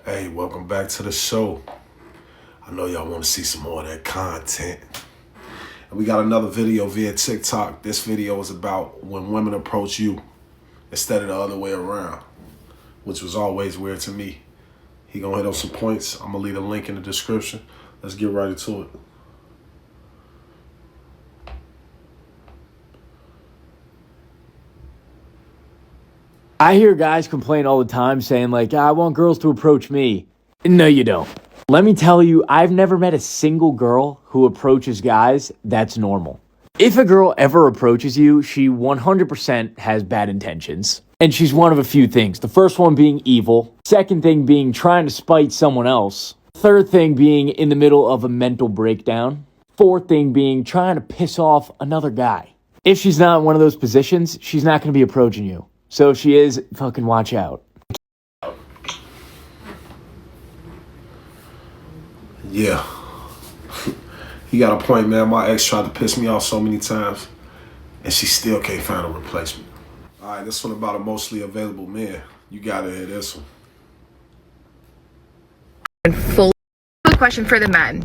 Hey, welcome back to the show. I know y'all want to see some more of that content. And we got another video via TikTok. This video is about when women approach you instead of the other way around, which was always weird to me. He gonna hit up some points. I'm gonna leave a link in the description. Let's get right into it. I hear guys complain all the time saying like, I want girls to approach me. No, you don't. Let me tell you, I've never met a single girl who approaches guys that's normal. If a girl ever approaches you, she 100% has bad intentions. And she's one of a few things. The first one being evil. Second thing being trying to spite someone else. Third thing being in the middle of a mental breakdown. Fourth thing being trying to piss off another guy. If she's not in one of those positions, she's not going to be approaching you. So if she is, fucking watch out. Yeah. He got a point, man. My ex tried to piss me off so many times, and she still can't find a replacement. All right, this one about emotionally available men. You gotta hear this one. Full question for the men.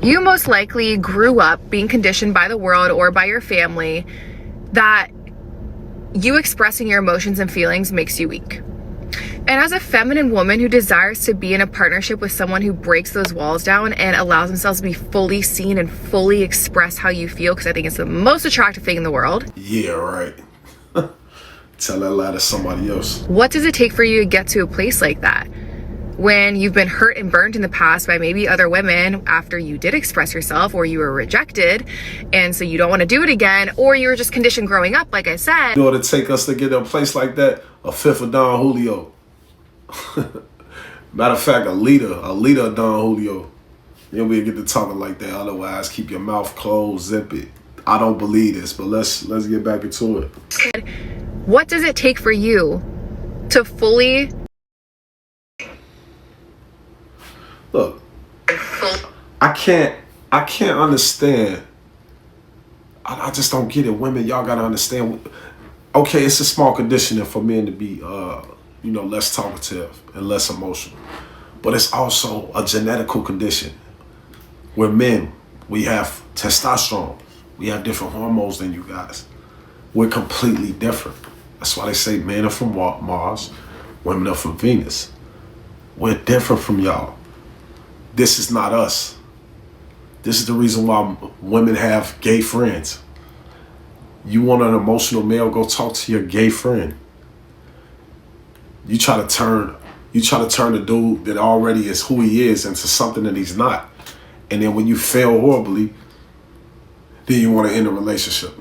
You most likely grew up being conditioned by the world or by your family that you expressing your emotions and feelings makes you weak. And as a feminine woman who desires to be in a partnership with someone who breaks those walls down and allows themselves to be fully seen and fully express how you feel, because I think it's the most attractive thing in the world. Yeah, right. Tell that lie to somebody else. What does it take for you to get to a place like that? When you've been hurt and burned in the past by maybe other women after you did express yourself, or you were rejected, and so you don't want to do it again, or you were just conditioned growing up, like I said. In order to take us to get to a place like that, a fifth of Don Julio. Matter of fact, a liter of Don Julio. You'll be able to get to talking like that. Otherwise, keep your mouth closed, zip it. I don't believe this, but let's get back into it. What does it take for you to fully... Look, I can't understand. I just don't get it. Women, y'all gotta understand. Okay, it's a small conditioning for men to be, less talkative and less emotional. But it's also a genetical condition. We're men. We have testosterone. We have different hormones than you guys. We're completely different. That's why they say men are from Mars, women are from Venus. We're different from y'all. This is not us. This is the reason why women have gay friends. You want an emotional male, go talk to your gay friend. You try to turn the dude that already is who he is into something that he's not. And then when you fail horribly, then you want to end a relationship.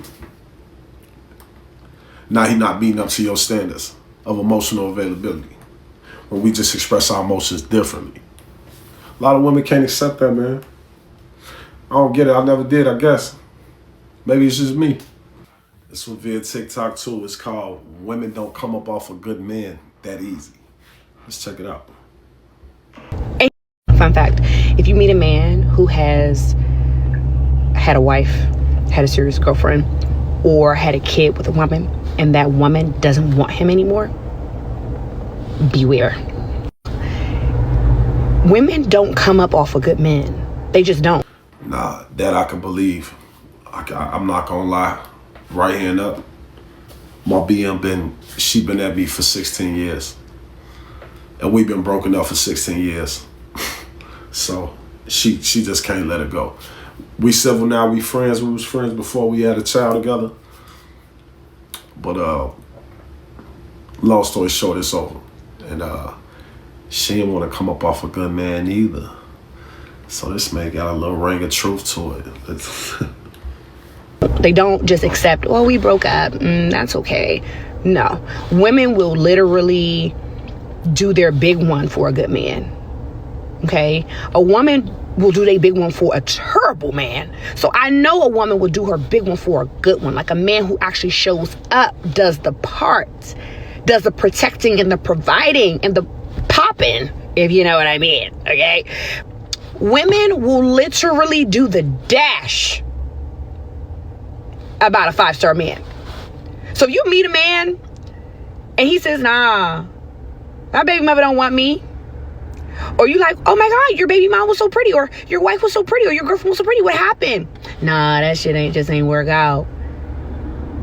Now he's not meeting up to your standards of emotional availability. When we just express our emotions differently. A lot of women can't accept that, man. I don't get it. I never did, I guess. Maybe it's just me. This one via TikTok too. It's called Women Don't Come Up Off a Good Man That Easy. Let's check it out. Fun fact, if you meet a man who has had a wife, had a serious girlfriend, or had a kid with a woman, and that woman doesn't want him anymore, beware. Women don't come up off of good men. They just don't. Nah, that I can believe. I'm not gonna lie. Right hand up. My BM she been at me for 16 years. And we've been broken up for 16 years. So she just can't let it go. We civil now, we friends. We was friends before we had a child together. But long story short, it's over. And she didn't want to come up off a good man either. So this man got a little ring of truth to it. They don't just accept, oh, we broke up, that's okay. No. Women will literally do their big one for a good man. Okay? A woman will do their big one for a terrible man. So I know a woman will do her big one for a good one. Like a man who actually shows up, does the parts, does the protecting and the providing and the popping, if you know what I mean. Okay? Women will literally do the dash about a 5-star man. So if you meet a man and he says, nah, my baby mother don't want me, Or you like, oh my God, your baby mom was so pretty, or your wife was so pretty, or your girlfriend was so pretty. What happened? Nah, that shit ain't work out.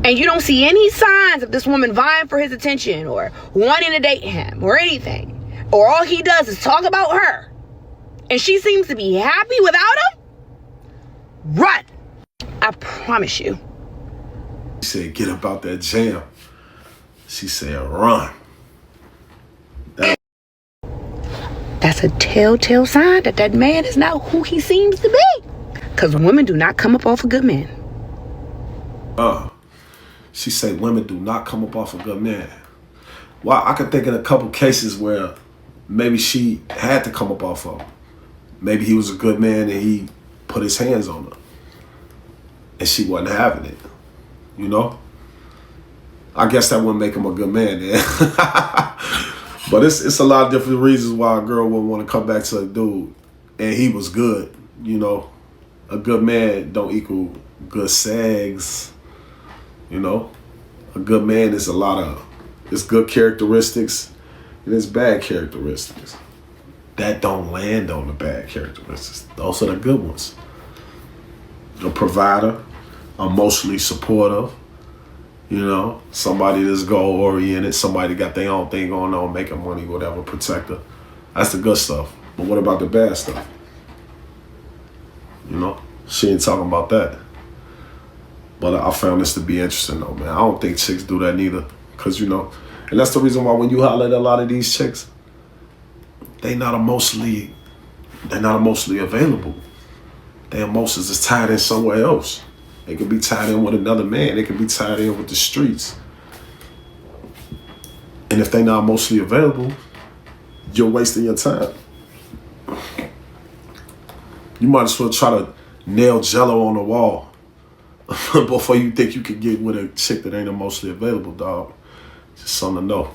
And you don't see any signs of this woman vying for his attention or wanting to date him or anything. Or all he does is talk about her. And she seems to be happy without him. Run. I promise you. She said, get up out that jam. She said, run. That's a telltale sign that that man is not who he seems to be. Because women do not come up off of good men. She said women do not come up off a good man. Well, I can think of a couple cases where maybe she had to come up off of him. Maybe he was a good man and he put his hands on her. And she wasn't having it. You know? I guess that wouldn't make him a good man then. But it's a lot of different reasons why a girl wouldn't want to come back to a dude. And he was good. You know? A good man don't equal good sex. You know? A good man is it's good characteristics and it's bad characteristics. That don't land on the bad characteristics. Those are the good ones. A provider, emotionally supportive, you know, somebody that's goal oriented, somebody got their own thing going on, making money, whatever, protector. That's the good stuff. But what about the bad stuff? You know, she ain't talking about that. But I found this to be interesting though, man. I don't think chicks do that neither. Cause you know, and that's the reason why when you holler at a lot of these chicks, they're not emotionally available. Their emotions is tied in somewhere else. They could be tied in with another man. They could be tied in with the streets. And if they're not emotionally available, you're wasting your time. You might as well try to nail Jello on the wall before you think you could get with a chick that ain't emotionally available, dog. Just something to know.